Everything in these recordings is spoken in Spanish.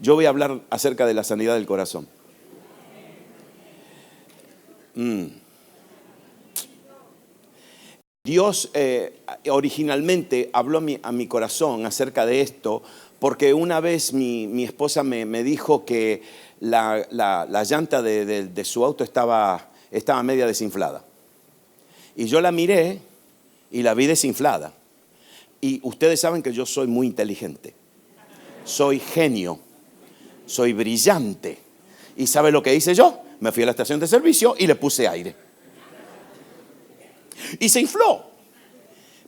Yo voy a hablar acerca de la sanidad del corazón. Dios originalmente habló a mi corazón acerca de esto porque una vez mi esposa me dijo que la llanta de su auto estaba media desinflada. Y yo la miré y la vi desinflada. Y ustedes saben que yo soy muy inteligente. Soy genio. Soy brillante. ¿Y sabe lo que hice yo? Me fui a la estación de servicio y le puse aire. Y se infló.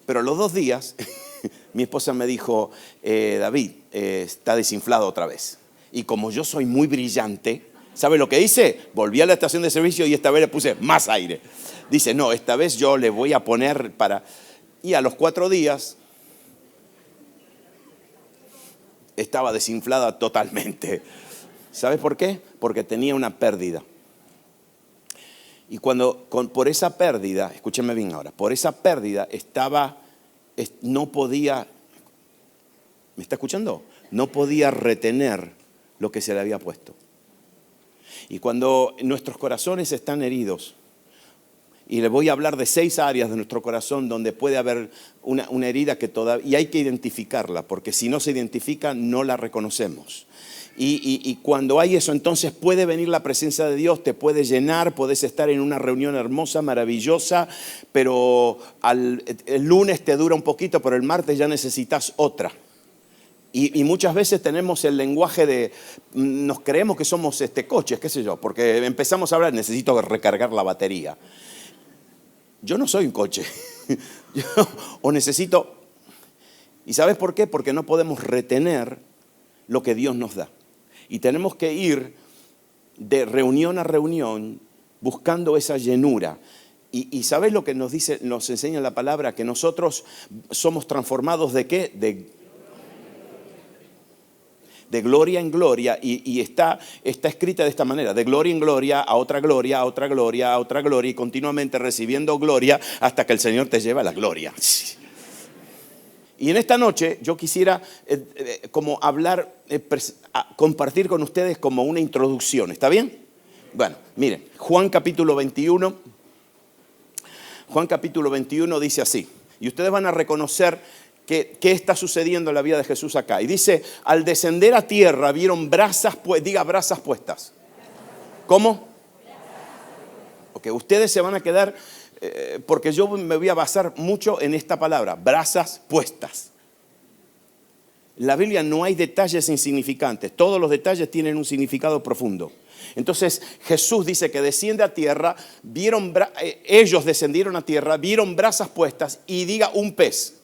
Pero a los 2 días, mi esposa me dijo, David, está desinflado otra vez. Y como yo soy muy brillante, ¿sabe lo que hice? Volví a la estación de servicio y esta vez le puse más aire. Dice, no, esta vez yo le voy a poner para... Y a los 4 días, estaba desinflada totalmente. ¿Sabes por qué? Porque tenía una pérdida. Y por esa pérdida, escúcheme bien ahora, por esa pérdida no podía, ¿me está escuchando? No podía retener lo que se le había puesto. Y cuando nuestros corazones están heridos, y le voy a hablar de 6 áreas de nuestro corazón donde puede haber una herida que todavía, y hay que identificarla, porque si no se identifica no la reconocemos. Y cuando hay eso, entonces puede venir la presencia de Dios, te puede llenar, puedes estar en una reunión hermosa, maravillosa, pero el lunes te dura un poquito, pero el martes ya necesitas otra. Y muchas veces tenemos el lenguaje nos creemos que somos coches, qué sé yo, porque empezamos a hablar, necesito recargar la batería. Yo no soy un coche, o necesito... ¿Y sabes por qué? Porque no podemos retener lo que Dios nos da. Y tenemos que ir de reunión a reunión buscando esa llenura. Y ¿sabes lo que nos enseña la palabra? Que nosotros somos transformados ¿de qué? De gloria en gloria, y está escrita de esta manera: de gloria en gloria, a otra gloria, a otra gloria, a otra gloria, y continuamente recibiendo gloria hasta que el Señor te lleva a la gloria. Y en esta noche yo quisiera como hablar, compartir con ustedes como una introducción. ¿Está bien? Bueno, miren, Juan capítulo 21 dice así, y ustedes van a reconocer qué está sucediendo en la vida de Jesús acá. Y dice, al descender a tierra vieron brasas puestas. ¿Cómo? Ok, ustedes se van a quedar... porque yo me voy a basar mucho en esta palabra, brasas puestas. En la Biblia no hay detalles insignificantes, todos los detalles tienen un significado profundo. Entonces Jesús dice que desciende a tierra, ellos descendieron a tierra, vieron brasas puestas y diga un pez.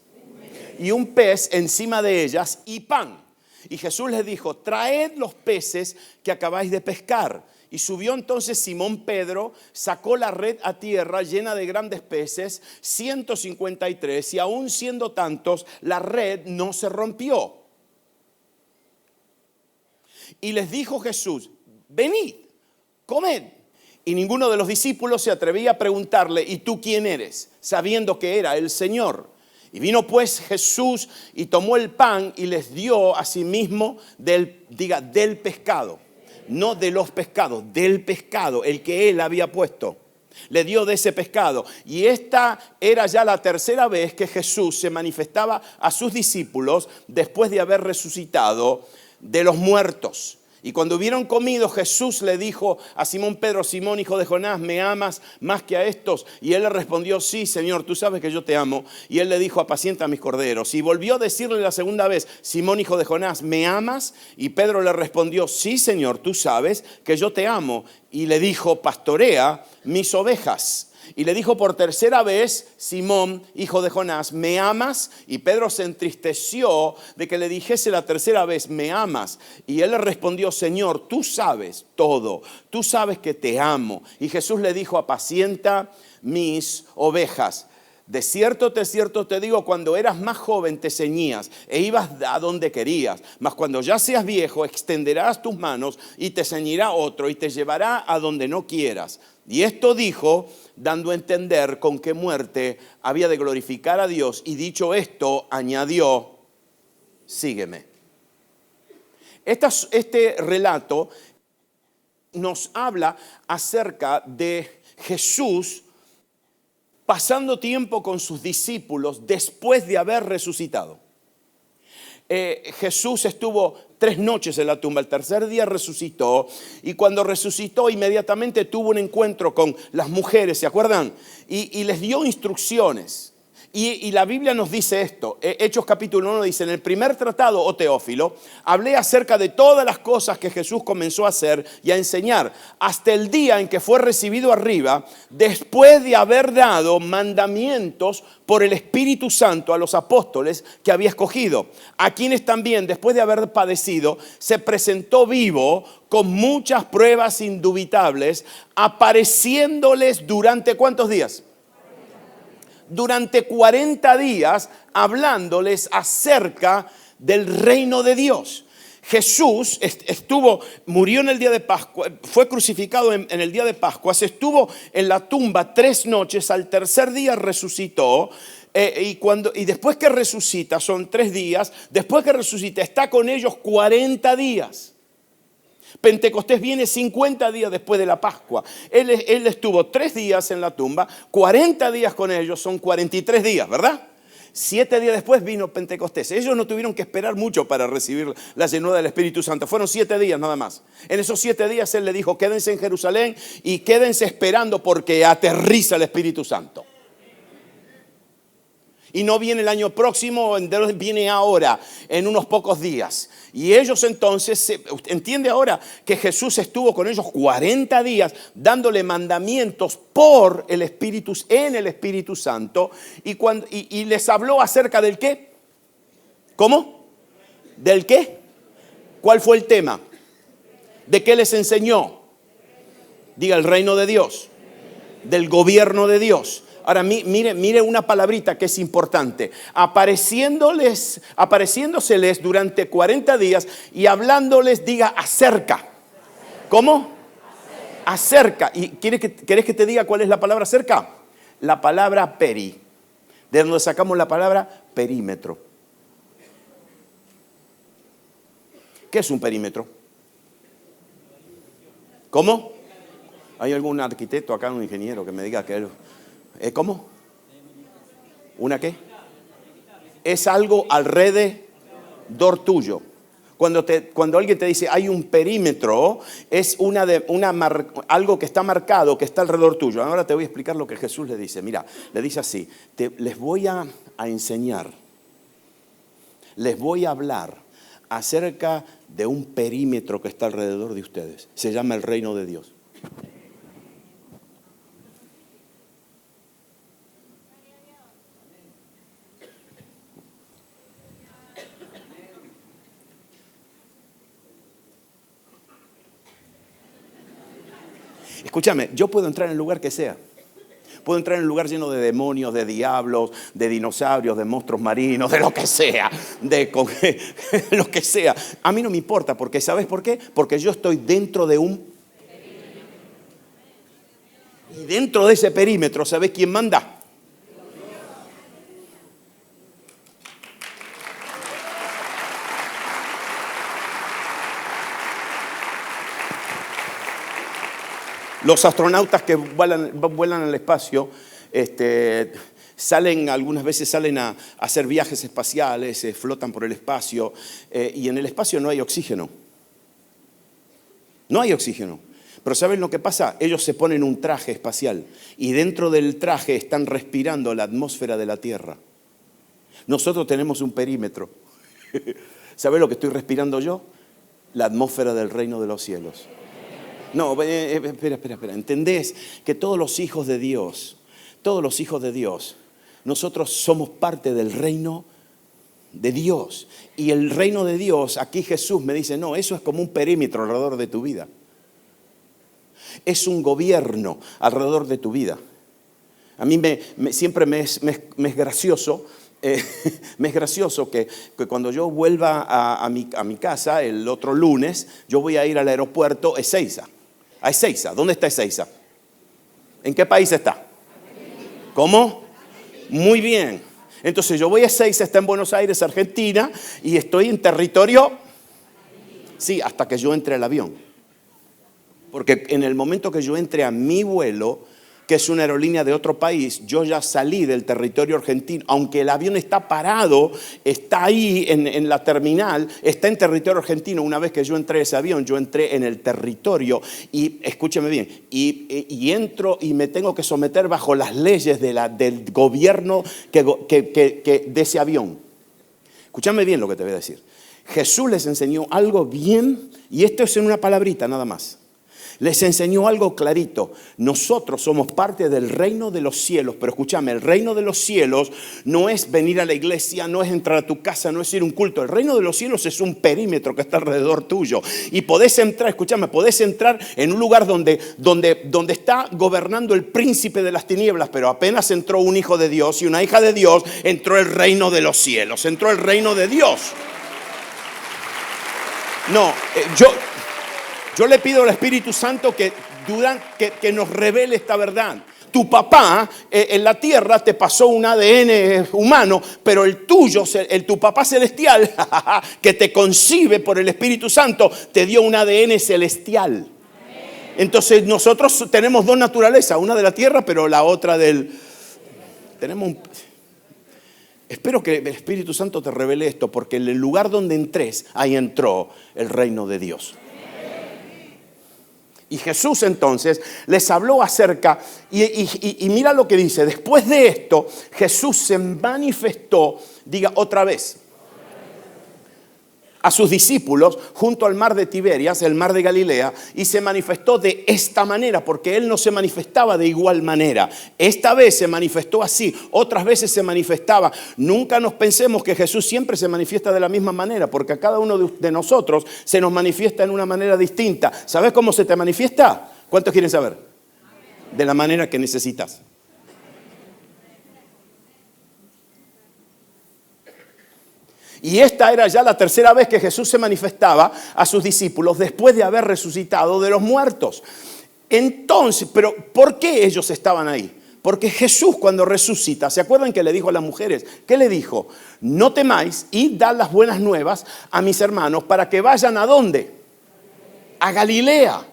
Y un pez encima de ellas y pan. Y Jesús les dijo, traed los peces que acabáis de pescar. Y subió entonces Simón Pedro, sacó la red a tierra llena de grandes peces, 153, y aún siendo tantos, la red no se rompió. Y les dijo Jesús, venid, comed. Y ninguno de los discípulos se atrevía a preguntarle, ¿y tú quién eres? Sabiendo que era el Señor. Y vino pues Jesús y tomó el pan y les dio a sí mismo del pescado. No de los pescados, del pescado, el que él había puesto. Le dio de ese pescado. Y esta era ya la 3ª vez que Jesús se manifestaba a sus discípulos después de haber resucitado de los muertos. Y cuando hubieron comido, Jesús le dijo a Simón Pedro, Simón, hijo de Jonás, ¿me amas más que a estos? Y él le respondió, sí, Señor, tú sabes que yo te amo. Y él le dijo, apacienta a mis corderos. Y volvió a decirle la 2ª vez, Simón, hijo de Jonás, ¿me amas? Y Pedro le respondió, sí, Señor, tú sabes que yo te amo. Y le dijo, pastorea mis ovejas. Y le dijo por 3ª vez, Simón, hijo de Jonás, ¿me amas? Y Pedro se entristeció de que le dijese la 3ª vez, ¿me amas? Y él le respondió, Señor, tú sabes todo, tú sabes que te amo. Y Jesús le dijo, apacienta mis ovejas. De cierto te digo, cuando eras más joven te ceñías e ibas a donde querías. Mas cuando ya seas viejo, extenderás tus manos y te ceñirá otro y te llevará a donde no quieras. Y esto dijo, dando a entender con qué muerte había de glorificar a Dios. Y dicho esto, añadió, sígueme. Este relato nos habla acerca de Jesús pasando tiempo con sus discípulos después de haber resucitado. Jesús estuvo 3 noches en la tumba, el tercer día resucitó, y cuando resucitó inmediatamente tuvo un encuentro con las mujeres, ¿se acuerdan? Y les dio instrucciones. Y la Biblia nos dice esto, Hechos capítulo 1 dice: en el primer tratado, oh Teófilo, hablé acerca de todas las cosas que Jesús comenzó a hacer y a enseñar hasta el día en que fue recibido arriba, después de haber dado mandamientos por el Espíritu Santo a los apóstoles que había escogido, a quienes también, después de haber padecido, se presentó vivo con muchas pruebas indubitables, apareciéndoles durante ¿cuántos días? Durante 40 días, hablándoles acerca del reino de Dios. Jesús murió en el día de Pascua, fue crucificado en el día de Pascua, se estuvo en la tumba 3 noches, al tercer día resucitó. Y después que resucita, son 3 días, después que resucita, está con ellos 40 días. Pentecostés viene 50 días después de la Pascua. Él estuvo 3 días en la tumba, 40 días con ellos, son 43 días, ¿verdad? 7 días después vino Pentecostés. Ellos no tuvieron que esperar mucho para recibir la llenura del Espíritu Santo. Fueron 7 días nada más. En esos 7 días Él le dijo: quédense en Jerusalén y quédense esperando porque aterriza el Espíritu Santo. Y no viene el año próximo, viene ahora, en unos pocos días. Y ellos entonces, entiende ahora que Jesús estuvo con ellos 40 días dándole mandamientos por el Espíritu, en el Espíritu Santo. Y les habló acerca del ¿qué? ¿Cómo? ¿Del qué? ¿Cuál fue el tema? ¿De qué les enseñó? Diga: el reino de Dios, del gobierno de Dios. Ahora mire una palabrita que es importante. Apareciéndoseles durante 40 días y hablándoles, diga, acerca. ¿Cómo? Acerca. ¿Y querés que te diga cuál es la palabra acerca? La palabra peri, de donde sacamos la palabra perímetro. ¿Qué es un perímetro? ¿Cómo? ¿Hay algún arquitecto acá, un ingeniero que me diga que él... ¿Cómo? ¿Una qué? Es algo alrededor tuyo. Cuando alguien te dice hay un perímetro, es algo que está marcado, que está alrededor tuyo. Ahora te voy a explicar lo que Jesús le dice. Mira, le dice así: les voy a enseñar, les voy a hablar acerca de un perímetro que está alrededor de ustedes. Se llama el reino de Dios. Escúchame, yo puedo entrar en el lugar que sea. Puedo entrar en un lugar lleno de demonios, de diablos, de dinosaurios, de monstruos marinos, de lo que sea, lo que sea. A mí no me importa, porque ¿sabes por qué? Porque yo estoy dentro de un... Y dentro de ese perímetro, ¿sabes quién manda? Los astronautas que vuelan al espacio, algunas veces salen a hacer viajes espaciales, flotan por el espacio, y en el espacio no hay oxígeno. No hay oxígeno. Pero ¿saben lo que pasa? Ellos se ponen un traje espacial y dentro del traje están respirando la atmósfera de la Tierra. Nosotros tenemos un perímetro. ¿Sabes lo que estoy respirando yo? La atmósfera del reino de los cielos. No, espera. ¿Entendés que todos los hijos de Dios, nosotros somos parte del reino de Dios? Y el reino de Dios, aquí Jesús me dice, no, eso es como un perímetro alrededor de tu vida. Es un gobierno alrededor de tu vida. A mí siempre me es gracioso. Me es gracioso que cuando yo vuelva a mi casa el otro lunes, yo voy a ir al aeropuerto Ezeiza. A Ezeiza. ¿Dónde está Ezeiza? ¿En qué país está? ¿Cómo? Muy bien. Entonces yo voy a Ezeiza, está en Buenos Aires, Argentina, y estoy en territorio Sí, hasta que yo entre al avión. Porque en el momento que yo entre a mi vuelo, que es una aerolínea de otro país, yo ya salí del territorio argentino. Aunque el avión está parado, está ahí en la terminal, está en territorio argentino. Una vez que yo entré a ese avión, yo entré en el territorio y, escúcheme bien, y entro y me tengo que someter bajo las leyes del gobierno de ese avión. Escúchame bien lo que te voy a decir. Jesús les enseñó algo bien, y esto es en una palabrita nada más. Les enseñó algo clarito. Nosotros somos parte del reino de los cielos. Pero escúchame, el reino de los cielos no es venir a la iglesia, no es entrar a tu casa, no es ir a un culto. El reino de los cielos es un perímetro que está alrededor tuyo. Y podés entrar, escúchame, podés entrar en un lugar donde está gobernando el príncipe de las tinieblas. Pero apenas entró un hijo de Dios y una hija de Dios, entró el reino de los cielos. Entró el reino de Dios. No, yo le pido al Espíritu Santo que nos revele esta verdad. Tu papá en la tierra te pasó un ADN humano, pero el tuyo, tu papá celestial, que te concibe por el Espíritu Santo, te dio un ADN celestial. Entonces nosotros tenemos dos naturalezas, una de la tierra, pero la otra Espero que el Espíritu Santo te revele esto, porque en el lugar donde entres, ahí entró el reino de Dios. Y Jesús entonces les habló acerca, y mira lo que dice, después de esto, Jesús se manifestó, diga otra vez, a sus discípulos junto al mar de Tiberias, el mar de Galilea, y se manifestó de esta manera, porque Él no se manifestaba de igual manera. Esta vez se manifestó así, otras veces se manifestaba. Nunca nos pensemos que Jesús siempre se manifiesta de la misma manera, porque a cada uno de nosotros se nos manifiesta en una manera distinta. ¿Sabes cómo se te manifiesta? ¿Cuántos quieren saber? De la manera que necesitas. Y esta era ya la tercera vez que Jesús se manifestaba a sus discípulos después de haber resucitado de los muertos. Entonces, pero ¿por qué ellos estaban ahí? Porque Jesús cuando resucita, ¿se acuerdan que le dijo a las mujeres? ¿Qué le dijo? No temáis y dad las buenas nuevas a mis hermanos para que vayan ¿a dónde? A Galilea.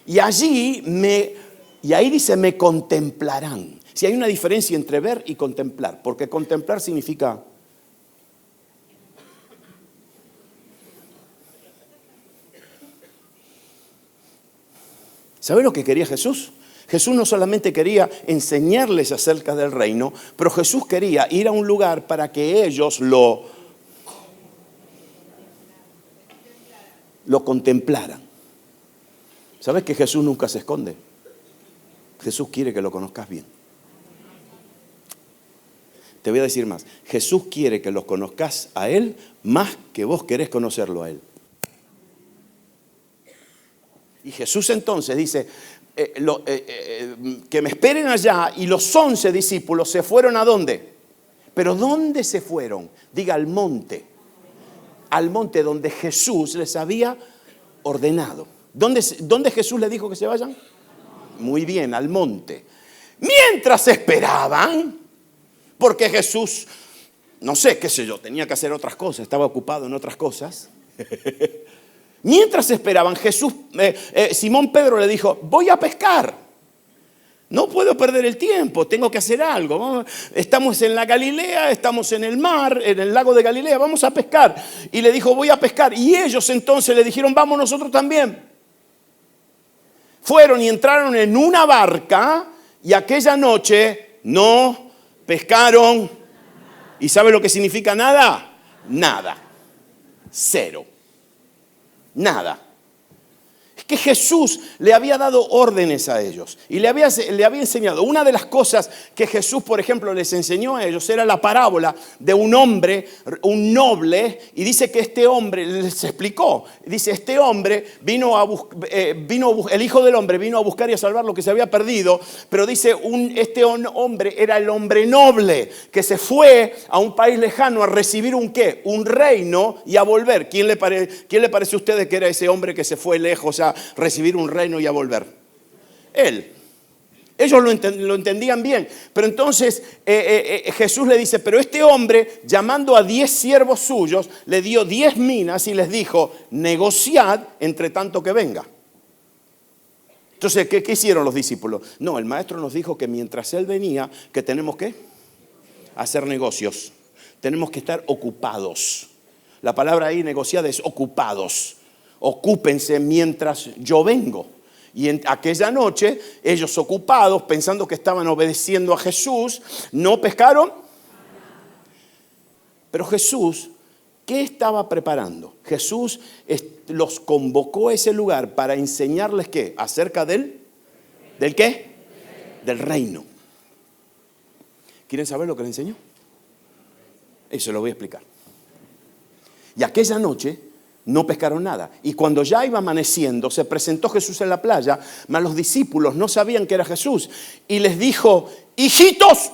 Y ahí dice, me contemplarán. Si hay una diferencia entre ver y contemplar, porque contemplar significa... ¿Sabe lo que quería Jesús? Jesús no solamente quería enseñarles acerca del reino, pero Jesús quería ir a un lugar para que ellos lo contemplaran. ¿Sabes que Jesús nunca se esconde? Jesús quiere que lo conozcas bien. Te voy a decir más. Jesús quiere que lo conozcas a Él más que vos querés conocerlo a Él. Y Jesús entonces dice, que me esperen allá, y los 11 discípulos se fueron ¿a dónde? ¿Pero dónde se fueron? Diga, al monte. Al monte donde Jesús les había ordenado. ¿Dónde Jesús les dijo que se vayan? Muy bien, al monte. Mientras esperaban, porque Jesús, no sé, qué sé yo, tenía que hacer otras cosas, estaba ocupado en otras cosas. Mientras esperaban, Simón Pedro le dijo, voy a pescar. No puedo perder el tiempo, tengo que hacer algo. Estamos en la Galilea, estamos en el mar, en el lago de Galilea, vamos a pescar. Y le dijo, voy a pescar. Y ellos entonces le dijeron, vamos nosotros también. Fueron y entraron en una barca y aquella noche no pescaron. ¿Y sabe lo que significa nada? Nada. Cero. Nada. Es que Jesús le había dado órdenes a ellos y le había enseñado. Una de las cosas que Jesús, por ejemplo, les enseñó a ellos era la parábola de un hombre, un noble, y dice que este hombre, les explicó, dice, este hombre el Hijo del Hombre vino a buscar y a salvar lo que se había perdido, pero dice, este hombre era el hombre noble que se fue a un país lejano a recibir un ¿qué? Un reino y a volver. ¿Quién le parece a ustedes que era ese hombre que se fue lejos a recibir un reino y a volver? Él Ellos lo entendían bien. Pero entonces Jesús le dice, pero este hombre, llamando a 10 siervos suyos, le dio 10 minas y les dijo, negociad entre tanto que venga. Entonces, ¿qué hicieron los discípulos? No, el maestro nos dijo que mientras él venía, que tenemos que hacer negocios. Tenemos que estar ocupados. La palabra ahí negociada es ocupados. Ocúpense mientras yo vengo. Y en aquella noche, ellos ocupados, pensando que estaban obedeciendo a Jesús, no pescaron. Pero Jesús, ¿qué estaba preparando? Jesús los convocó a ese lugar para enseñarles ¿qué? Acerca ¿del qué? Del reino. ¿Quieren saber lo que le enseñó? Eso lo voy a explicar. Y aquella noche no pescaron nada. Y cuando ya iba amaneciendo, se presentó Jesús en la playa, mas los discípulos no sabían que era Jesús. Y les dijo, hijitos,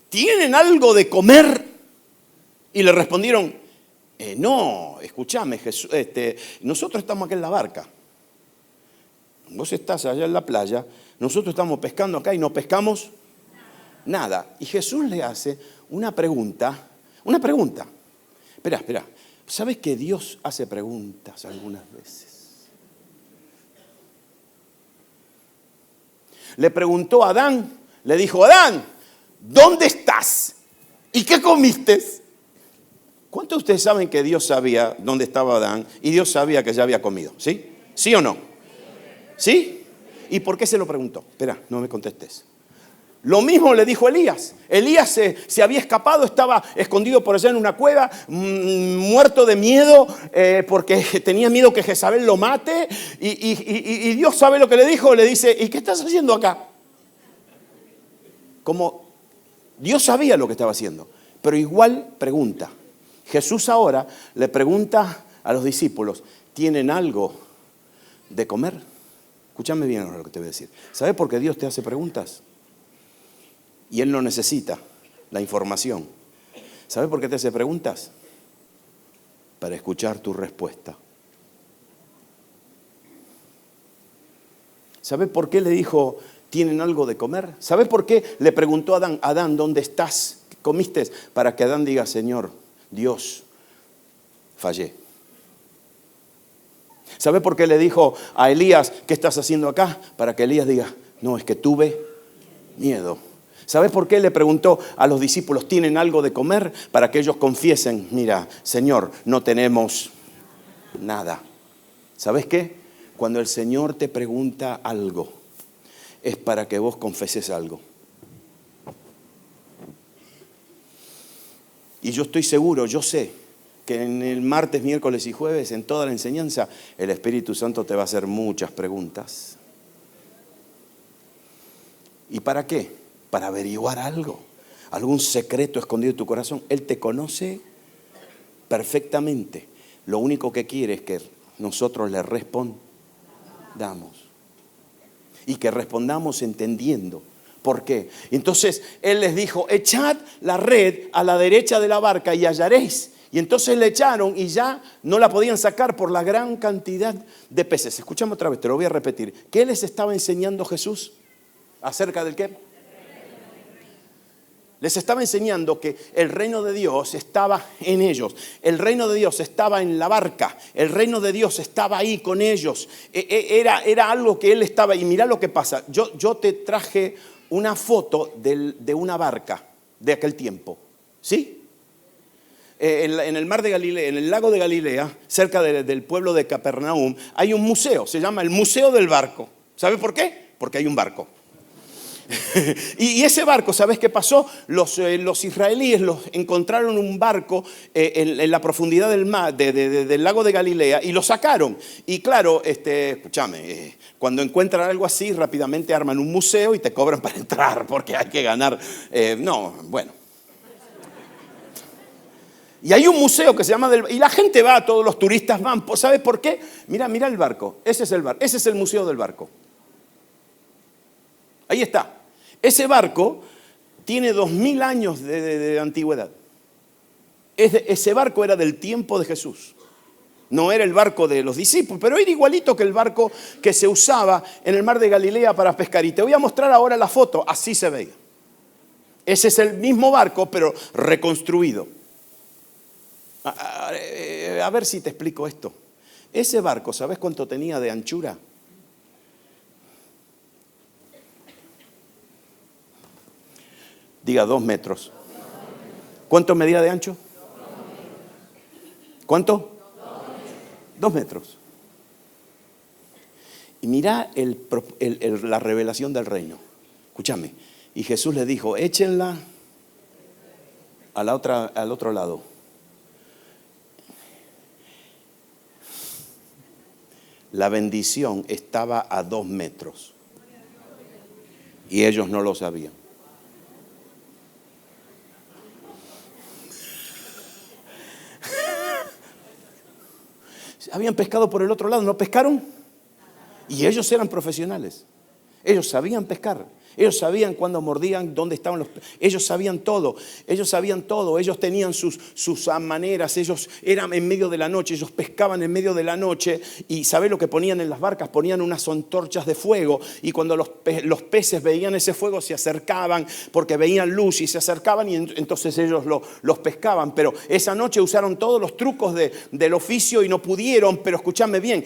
¿tienen algo de comer? Y le respondieron, no, escúchame, Jesús, nosotros estamos aquí en la barca. Vos estás allá en la playa, nosotros estamos pescando acá y no pescamos nada. Y Jesús le hace una pregunta. Espera. ¿Sabes que Dios hace preguntas algunas veces? Le preguntó a Adán, le dijo, Adán, ¿dónde estás? ¿Y qué comiste? ¿Cuántos de ustedes saben que Dios sabía dónde estaba Adán y Dios sabía que ya había comido? ¿Sí? ¿Sí o no? ¿Sí? ¿Y por qué se lo preguntó? Espera, no me contestes. Lo mismo le dijo Elías. Elías se había escapado, estaba escondido por allá en una cueva, muerto de miedo, porque tenía miedo que Jezabel lo mate. Y Dios sabe lo que le dijo, le dice, ¿y qué estás haciendo acá? Como Dios sabía lo que estaba haciendo, pero igual pregunta. Jesús ahora le pregunta a los discípulos, ¿tienen algo de comer? Escúchame bien ahora lo que te voy a decir. ¿Sabes por qué Dios te hace preguntas? Y Él no necesita la información. ¿Sabes por qué te hace preguntas? Para escuchar tu respuesta. ¿Sabes por qué le dijo, ¿tienen algo de comer? ¿Sabes por qué le preguntó a Adán, Adán, ¿dónde estás? ¿Qué comiste? Para que Adán diga, Señor, Dios, fallé. ¿Sabes por qué le dijo a Elías, ¿qué estás haciendo acá? Para que Elías diga, no, es que tuve miedo. ¿Sabes por qué le preguntó a los discípulos, ¿tienen algo de comer? Para que ellos confiesen, mira, Señor, no tenemos nada. ¿Sabes qué? Cuando el Señor te pregunta algo, es para que vos confeses algo. Y yo estoy seguro, yo sé, que en el martes, miércoles y jueves, en toda la enseñanza, el Espíritu Santo te va a hacer muchas preguntas. ¿Y para qué? Para averiguar algo, algún secreto escondido en tu corazón. Él te conoce perfectamente. Lo único que quiere es que nosotros le respondamos. Y que respondamos entendiendo. ¿Por qué? Entonces Él les dijo, echad la red a la derecha de la barca y hallaréis. Y entonces le echaron y ya no la podían sacar por la gran cantidad de peces. Escúchame otra vez, te lo voy a repetir. ¿Qué les estaba enseñando Jesús? ¿Acerca del qué? Les estaba enseñando que el reino de Dios estaba en ellos. El reino de Dios estaba en la barca. El reino de Dios estaba ahí con ellos. Era algo que Él estaba. Y mirá lo que pasa. Yo te traje una foto de una barca de aquel tiempo. ¿Sí? En el mar de Galilea, en el lago de Galilea, cerca del pueblo de Capernaum, hay un museo. Se llama el Museo del Barco. ¿Sabe por qué? Porque hay un barco. Y ese barco, ¿sabes qué pasó? Los israelíes encontraron un barco en la profundidad del mar, del lago de Galilea, y lo sacaron. Y claro, escúchame, cuando encuentran algo así, rápidamente arman un museo y te cobran para entrar, porque hay que ganar. Y hay un museo que se llama y la gente va, todos los turistas van. ¿Sabes por qué? Mira el barco. Ese es el barco. Ese es el museo del barco. Ahí está. Ese barco tiene 2000 años de antigüedad. Ese barco era del tiempo de Jesús. No era el barco de los discípulos, pero era igualito que el barco que se usaba en el mar de Galilea para pescar. Y te voy a mostrar ahora la foto, así se veía. Ese es el mismo barco, pero reconstruido. A ver si te explico esto. Ese barco, ¿sabes cuánto tenía de anchura? Diga 2 metros. ¿Cuánto medía de ancho? ¿Cuánto? 2 metros. Y mira la revelación del reino. Escúchame. Y Jesús le dijo, échenla al otro lado. La bendición estaba a 2 metros. Y ellos no lo sabían. Habían pescado por el otro lado, ¿no pescaron? Y ellos eran profesionales. Ellos sabían pescar. Ellos sabían cuándo mordían, dónde estaban los... Ellos sabían todo. Ellos tenían sus maneras. Ellos eran en medio de la noche. Ellos pescaban en medio de la noche. Y ¿sabés lo que ponían en las barcas? Ponían unas antorchas de fuego. Y cuando los peces veían ese fuego, se acercaban porque veían luz y se acercaban y entonces ellos los pescaban. Pero esa noche usaron todos los trucos del oficio y no pudieron. Pero escúchame bien,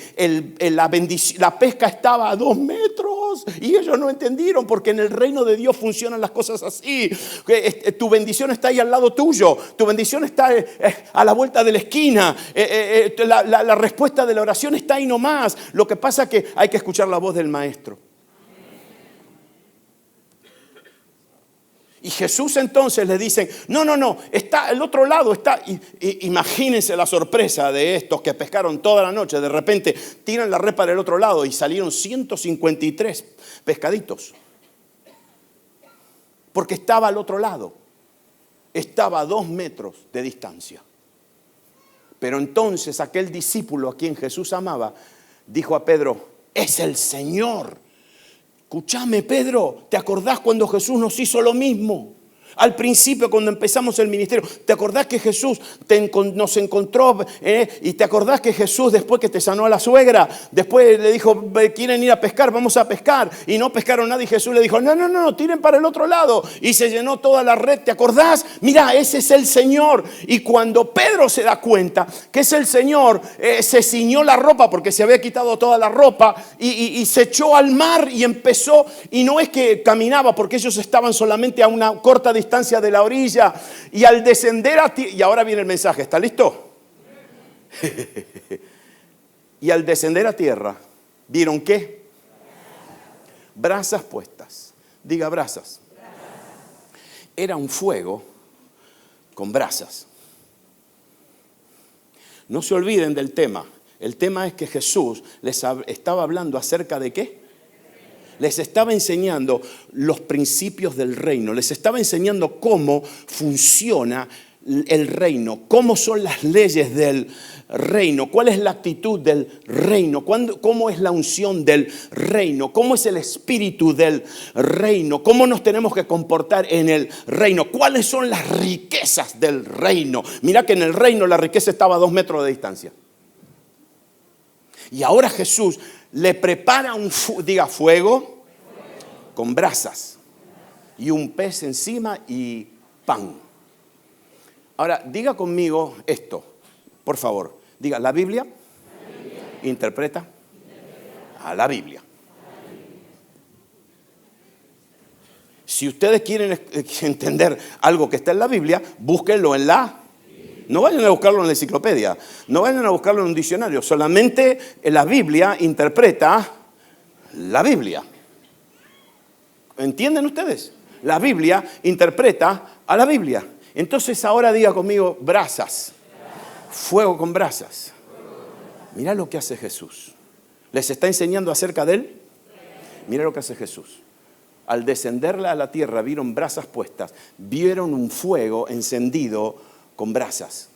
la pesca estaba a 2 metros y ellos no entendieron porque en el reino de Dios funcionan las cosas así. Tu bendición está ahí al lado tuyo. Tu bendición está a la vuelta de la esquina. La respuesta de la oración está ahí nomás. Lo que pasa es que hay que escuchar la voz del maestro. Y Jesús entonces les dice, no, está al otro lado, está. Imagínense la sorpresa de estos que pescaron toda la noche. De repente tiran la red para el otro lado y salieron 153 pescaditos. Porque estaba al otro lado. Estaba a 2 metros de distancia. Pero entonces aquel discípulo a quien Jesús amaba, dijo a Pedro, es el Señor. Escúchame, Pedro, ¿te acordás cuando Jesús nos hizo lo mismo? Al principio, cuando empezamos el ministerio, ¿te acordás que Jesús nos encontró? Y te acordás que Jesús, después que te sanó a la suegra, después le dijo, ¿quieren ir a pescar? Vamos a pescar. Y no pescaron nada y Jesús le dijo, no, tiren para el otro lado. Y se llenó toda la red, ¿te acordás? Mira, ese es el Señor. Y cuando Pedro se da cuenta que es el Señor, se ciñó la ropa porque se había quitado toda la ropa y se echó al mar y empezó. Y no es que caminaba porque ellos estaban solamente a una corta distancia de la orilla, y al descender y ahora viene el mensaje, ¿está listo? Y al descender a tierra, ¿vieron qué? Brasas puestas. Diga brasas. Era un fuego con brasas. No se olviden del tema. El tema es que Jesús les estaba hablando acerca de ¿qué? Les estaba enseñando los principios del reino. Les estaba enseñando cómo funciona el reino. Cómo son las leyes del reino. Cuál es la actitud del reino. Cómo es la unción del reino. Cómo es el espíritu del reino. Cómo nos tenemos que comportar en el reino. Cuáles son las riquezas del reino. Mira que en el reino la riqueza estaba a 2 metros de distancia. Y ahora Jesús le prepara fuego con brasas y un pez encima y pan. Ahora, diga conmigo esto, por favor. Diga, ¿la Biblia? Interpreta a la Biblia. Si ustedes quieren entender algo que está en la Biblia, búsquenlo en la... No vayan a buscarlo en la enciclopedia, no vayan a buscarlo en un diccionario. Solamente la Biblia interpreta la Biblia. ¿Entienden ustedes? La Biblia interpreta a la Biblia. Entonces ahora diga conmigo, brasas. Fuego con brasas. Mira lo que hace Jesús. ¿Les está enseñando acerca de él? Mira lo que hace Jesús. Al descenderla a la tierra vieron brasas puestas, vieron un fuego encendido con brasas.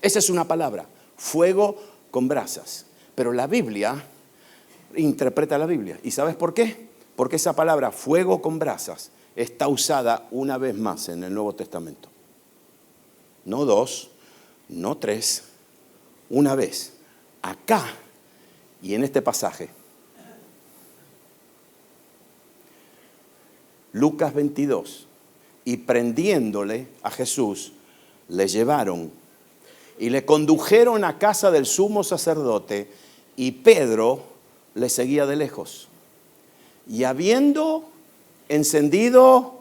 Esa es una palabra, fuego con brasas. Pero la Biblia interpreta la Biblia. ¿Y sabes por qué? Porque esa palabra, fuego con brasas, está usada una vez más en el Nuevo Testamento. No 2, no 3, una vez. acá y en este pasaje. Lucas 22. Y prendiéndole a Jesús, le llevaron y le condujeron a casa del sumo sacerdote, y Pedro le seguía de lejos. Y habiendo encendido,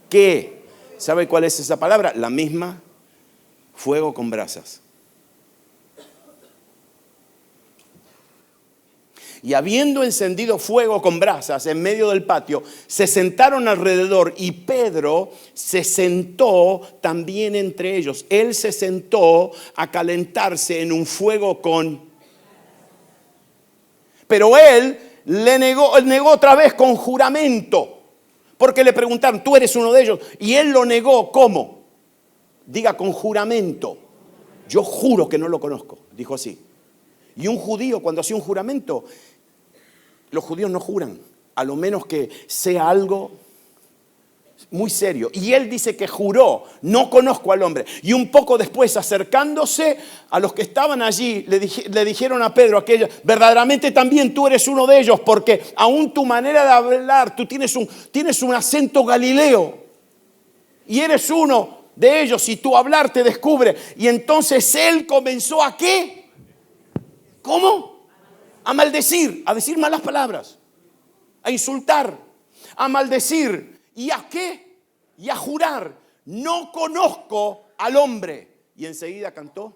¿qué? ¿Sabe cuál es esa palabra? La misma, fuego con brasas. Y habiendo encendido fuego con brasas en medio del patio, se sentaron alrededor, y Pedro se sentó también entre ellos. Él se sentó a calentarse en un fuego con... Pero él negó otra vez con juramento. Porque le preguntaron, ¿tú eres uno de ellos? Y él lo negó, ¿cómo? Diga, con juramento. Yo juro que no lo conozco, dijo así. Y un judío, cuando hacía un juramento, los judíos no juran, a lo menos que sea algo muy serio. Y él dice que juró, no conozco al hombre. Y un poco después, acercándose a los que estaban allí, le dijeron a Pedro aquello: verdaderamente también tú eres uno de ellos, porque aún tu manera de hablar, tú tienes un acento galileo. Y eres uno de ellos, y tu hablar te descubre. Y entonces él comenzó a ¿qué? ¿Cómo? A maldecir, a decir malas palabras, a insultar, a maldecir. ¿Y a qué? Y a jurar: no conozco al hombre. Y enseguida cantó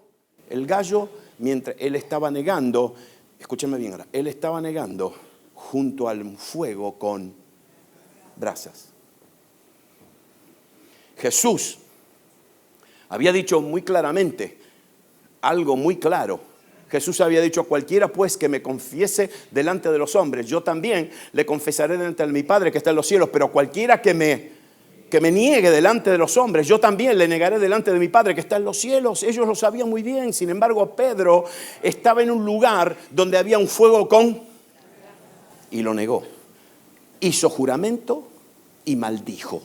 el gallo mientras él estaba negando. Escúchame bien ahora. Él estaba negando junto al fuego con brasas. Jesús había dicho muy claramente algo muy claro. Jesús había dicho: cualquiera pues que me confiese delante de los hombres, yo también le confesaré delante de mi Padre que está en los cielos. Pero cualquiera que me niegue delante de los hombres, yo también le negaré delante de mi Padre que está en los cielos. Ellos lo sabían muy bien. Sin embargo, Pedro estaba en un lugar donde había un fuego con... y lo negó. Hizo juramento y maldijo.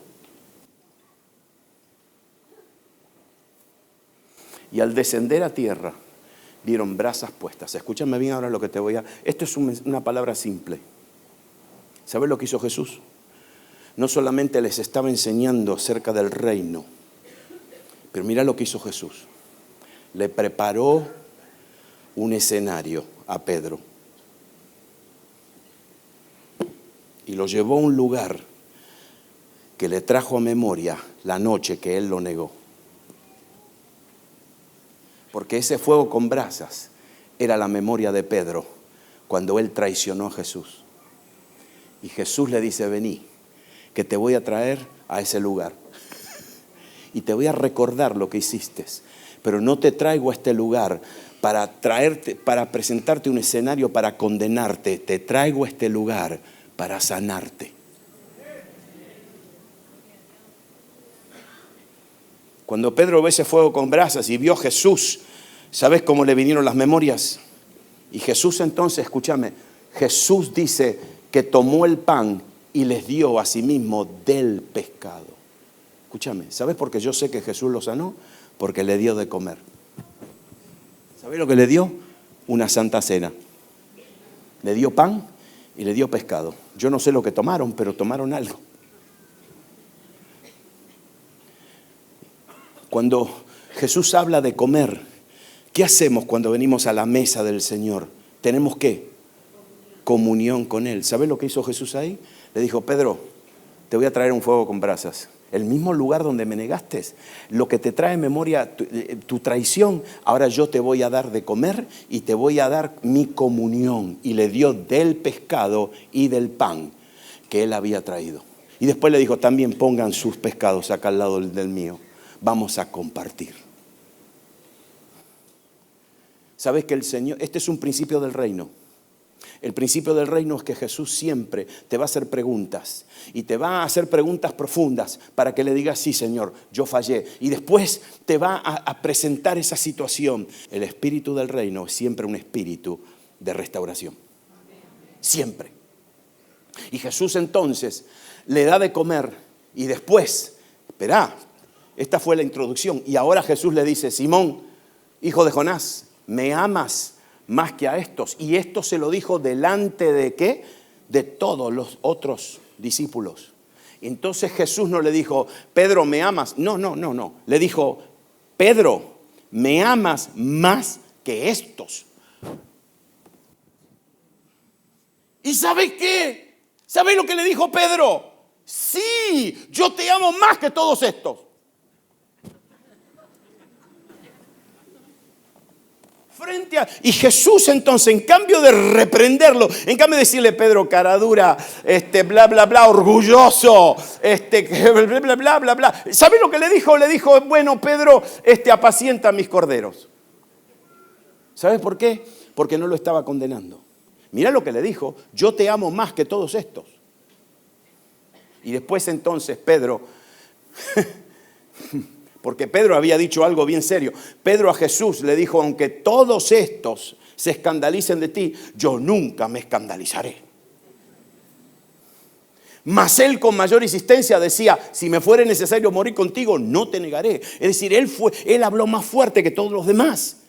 Y al descender a tierra, vieron brasas puestas. Escúchame bien ahora lo que te voy a... Esto es una palabra simple. ¿Sabes lo que hizo Jesús? No solamente les estaba enseñando acerca del reino, pero mira lo que hizo Jesús. Le preparó un escenario a Pedro y lo llevó a un lugar que le trajo a memoria la noche que él lo negó. Porque ese fuego con brasas era la memoria de Pedro cuando él traicionó a Jesús. Y Jesús le dice: vení, que te voy a traer a ese lugar. Y te voy a recordar lo que hiciste. Pero no te traigo a este lugar para presentarte un escenario para condenarte. Te traigo a este lugar para sanarte. Cuando Pedro ve ese fuego con brasas y vio a Jesús, ¿sabes cómo le vinieron las memorias? Y Jesús entonces, escúchame, Jesús dice que tomó el pan y les dio a sí mismo del pescado. Escúchame, ¿sabes por qué yo sé que Jesús lo sanó? Porque le dio de comer. ¿Sabes lo que le dio? Una santa cena. Le dio pan y le dio pescado. Yo no sé lo que tomaron, pero tomaron algo. Cuando Jesús habla de comer, ¿qué hacemos cuando venimos a la mesa del Señor? Tenemos ¿qué? Comunión con Él. ¿Sabes lo que hizo Jesús ahí? Le dijo: Pedro, te voy a traer un fuego con brasas. El mismo lugar donde me negaste, lo que te trae en memoria tu traición, ahora yo te voy a dar de comer y te voy a dar mi comunión. Y le dio del pescado y del pan que Él había traído. Y después le dijo: también pongan sus pescados acá al lado del mío. Vamos a compartir. ¿Sabes que el Señor, este es un principio del reino? El principio del reino es que Jesús siempre te va a hacer preguntas. Y te va a hacer preguntas profundas para que le digas: sí, Señor, yo fallé. Y después te va a presentar esa situación. El espíritu del reino es siempre un espíritu de restauración. Siempre. Y Jesús entonces le da de comer. Y después, espera, esta fue la introducción. Y ahora Jesús le dice: Simón, hijo de Jonás, ¿me amas más que a estos. Y esto se lo dijo delante de ¿qué? De todos los otros discípulos. Entonces Jesús no le dijo, Pedro, ¿me amas? No. Le dijo, Pedro, ¿me amas más que estos? ¿Y sabes qué? ¿Sabes lo que le dijo Pedro? Sí, yo te amo más que todos estos. Y Jesús entonces, en cambio de reprenderlo, en cambio de decirle, Pedro, cara dura, bla, bla, bla, orgulloso, bla, bla, bla, bla. ¿Sabes lo que le dijo? Le dijo, bueno, Pedro, apacienta mis corderos. ¿Sabes por qué? Porque no lo estaba condenando. Mira lo que le dijo, yo te amo más que todos estos. Y después entonces Pedro... Porque Pedro había dicho algo bien serio. Pedro a Jesús le dijo, aunque todos estos se escandalicen de ti, yo nunca me escandalizaré. Mas él con mayor insistencia decía, si me fuere necesario morir contigo, no te negaré. Es decir, él habló más fuerte que todos los demás.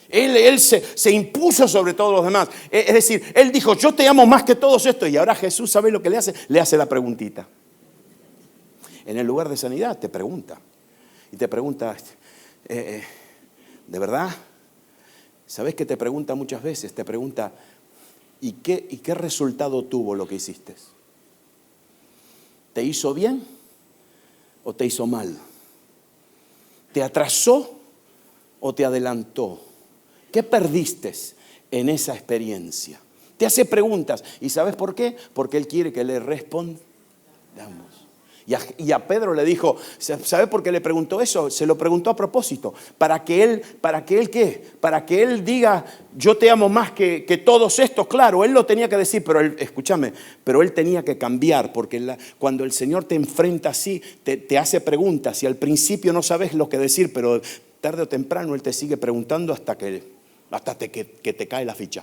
Él se impuso sobre todos los demás. Es decir, él dijo, yo te amo más que todos estos. Y ahora Jesús, ¿sabe lo que le hace? Le hace la preguntita. En el lugar de sanidad te pregunta. Y te pregunta, ¿de verdad? ¿Sabes qué te pregunta muchas veces? Te pregunta, ¿y qué resultado tuvo lo que hiciste? ¿Te hizo bien o te hizo mal? ¿Te atrasó o te adelantó? ¿Qué perdiste en esa experiencia? Te hace preguntas. ¿Y sabes por qué? Porque Él quiere que le respondamos. Y a Pedro le dijo, ¿sabe por qué le preguntó eso? Se lo preguntó a propósito. ¿Para que él qué? Para que él diga, yo te amo más que todos estos. Claro, él lo tenía que decir, pero escúchame, pero él tenía que cambiar. Porque cuando el Señor te enfrenta así, te hace preguntas. Y al principio no sabes lo que decir, pero tarde o temprano Él te sigue preguntando hasta que te cae la ficha.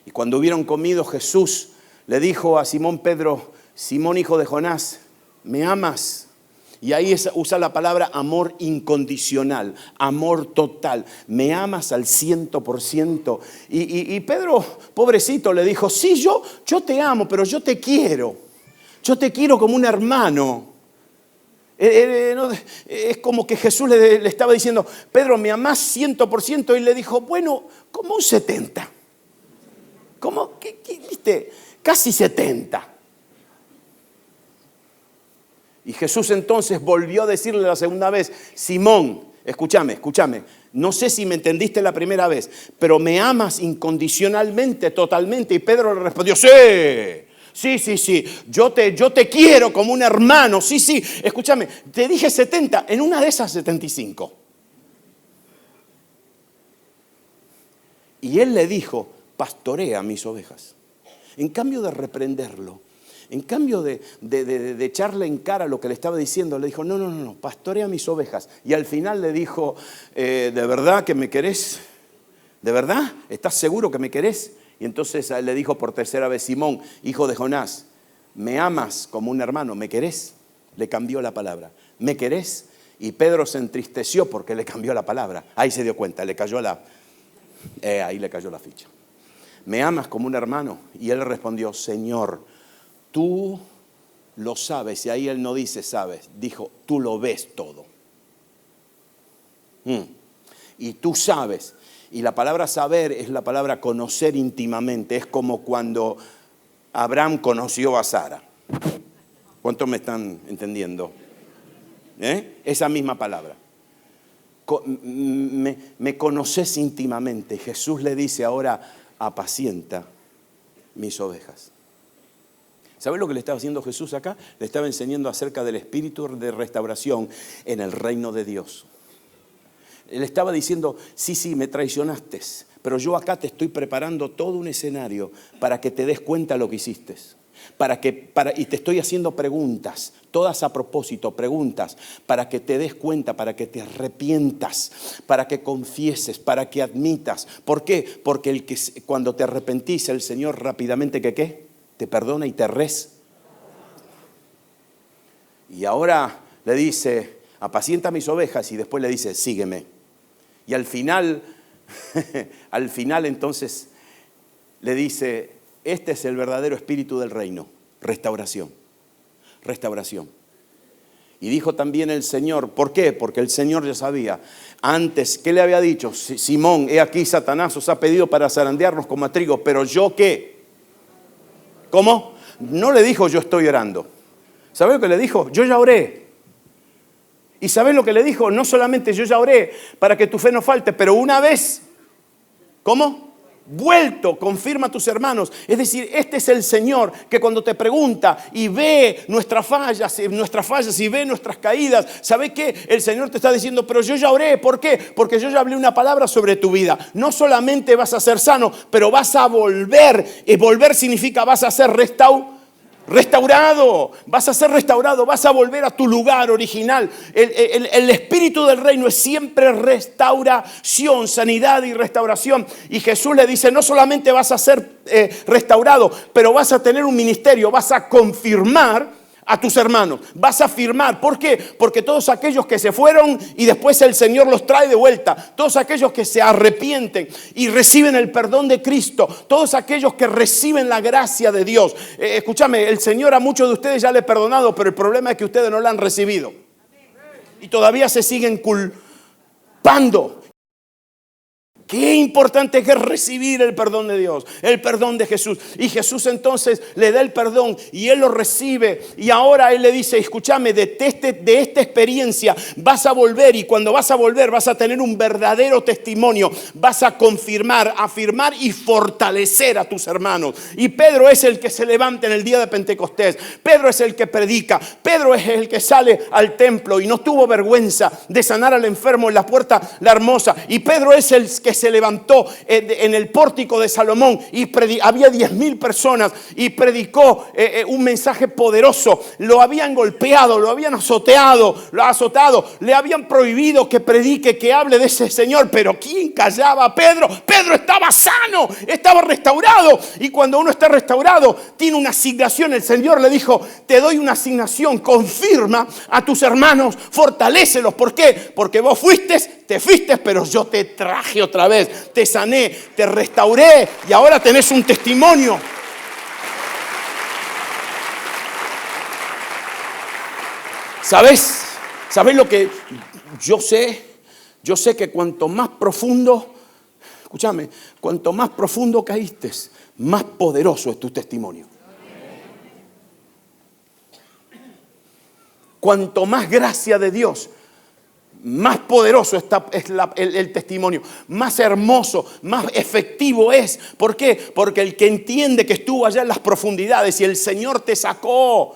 Y cuando hubieron comido, Jesús le dijo a Simón Pedro, Simón hijo de Jonás, ¿me amas? Y ahí usa la palabra amor incondicional, amor total. ¿Me amas al 100%? Y Pedro, pobrecito, le dijo, sí, yo te amo, pero yo te quiero. Yo te quiero como un hermano. Es como que Jesús le estaba diciendo, Pedro, ¿me amás 100%? Y le dijo, bueno, como un 70%. ¿Cómo? ¿Qué viste? Casi 70. Y Jesús entonces volvió a decirle la segunda vez, Simón, escúchame, no sé si me entendiste la primera vez, pero ¿me amas incondicionalmente, totalmente? Y Pedro le respondió, sí, yo te quiero como un hermano, sí, escúchame, te dije 70, en una de esas 75. Y él le dijo, pastorea mis ovejas. En cambio de reprenderlo, en cambio de echarle en cara lo que le estaba diciendo, le dijo, no, pastorea mis ovejas. Y al final le dijo, ¿de verdad que me querés? ¿De verdad? ¿Estás seguro que me querés? Y entonces le dijo por tercera vez, Simón, hijo de Jonás, ¿me amas como un hermano? ¿Me querés? Le cambió la palabra. ¿Me querés? Y Pedro se entristeció porque le cambió la palabra. Ahí se dio cuenta, ahí le cayó la ficha. ¿Me amas como un hermano? Y él respondió, Señor, tú lo sabes. Y ahí él no dice sabes, dijo, tú lo ves todo. Y tú sabes. Y la palabra saber es la palabra conocer íntimamente. Es como cuando Abraham conoció a Sara. ¿Cuántos me están entendiendo? Esa misma palabra. Me conoces íntimamente. Jesús le dice ahora, apacienta mis ovejas. ¿Sabes lo que le estaba haciendo Jesús acá? Le estaba enseñando acerca del espíritu de restauración en el reino de Dios. Él estaba diciendo, sí, me traicionaste, pero yo acá te estoy preparando todo un escenario para que te des cuenta de lo que hiciste. Y te estoy haciendo preguntas, todas a propósito, preguntas, para que te des cuenta, para que te arrepientas, para que confieses, para que admitas. ¿Por qué? Porque cuando te arrepentís, el Señor rápidamente, ¿qué? Te perdona y te Y ahora le dice, apacienta mis ovejas, y después le dice, sígueme. Y al final, al final entonces le dice, este es el verdadero espíritu del reino, restauración, restauración. Y dijo también el Señor, ¿por qué? Porque el Señor ya sabía. Antes, ¿qué le había dicho? Simón, he aquí Satanás os ha pedido para zarandearnos como a trigo, pero yo ¿qué? ¿Cómo? No le dijo yo estoy orando. ¿Sabes lo que le dijo? Yo ya oré. ¿Y sabes lo que le dijo? No solamente yo ya oré para que tu fe no falte, pero una vez, ¿cómo? Vuelto, confirma a tus hermanos. Es decir, este es el Señor que cuando te pregunta y ve nuestras fallas y ve nuestras caídas, ¿sabe qué? El Señor te está diciendo, pero yo ya oré. ¿Por qué? Porque yo ya hablé una palabra sobre tu vida. No solamente vas a ser sano, pero vas a volver. Y volver significa vas a ser restaurado, vas a ser restaurado, vas a volver a tu lugar original. El espíritu del reino es siempre restauración, sanidad y restauración. Y Jesús le dice, no solamente vas a ser restaurado, pero vas a tener un ministerio, vas a confirmar a tus hermanos, vas a afirmar. ¿Por qué? Porque todos aquellos que se fueron y después el Señor los trae de vuelta, todos aquellos que se arrepienten y reciben el perdón de Cristo, todos aquellos que reciben la gracia de Dios. Escúchame, el Señor a muchos de ustedes ya le ha perdonado, pero el problema es que ustedes no la han recibido y todavía se siguen culpando. Qué importante es recibir el perdón de Dios, el perdón de Jesús. Y Jesús entonces le da el perdón y Él lo recibe. Y ahora Él le dice, escúchame, de esta experiencia vas a volver. Y cuando vas a volver vas a tener un verdadero testimonio. Vas a confirmar, afirmar y fortalecer a tus hermanos. Y Pedro es el que se levanta en el día de Pentecostés. Pedro es el que predica. Pedro es el que sale al templo y no tuvo vergüenza de sanar al enfermo en la puerta la hermosa. Y Pedro es el que se levantó en el pórtico de Salomón y había 10,000 personas y predicó un mensaje poderoso. Lo habían golpeado, lo habían azotado, le habían prohibido que predique, que hable de ese Señor. Pero ¿quién callaba a Pedro? Pedro estaba sano, estaba restaurado. Y cuando uno está restaurado, tiene una asignación. El Señor le dijo, te doy una asignación, confirma a tus hermanos, fortalécelos. ¿Por qué? Porque vos te fuiste, pero yo te traje otra vez, te sané, te restauré y ahora tenés un testimonio. ¿Sabes lo que yo sé? Yo sé que cuanto más profundo, escúchame, cuanto más profundo caíste, más poderoso es tu testimonio. Cuanto más gracia de Dios, más poderoso es el testimonio, más hermoso, más efectivo es. ¿Por qué? Porque el que entiende que estuvo allá en las profundidades y el Señor te sacó,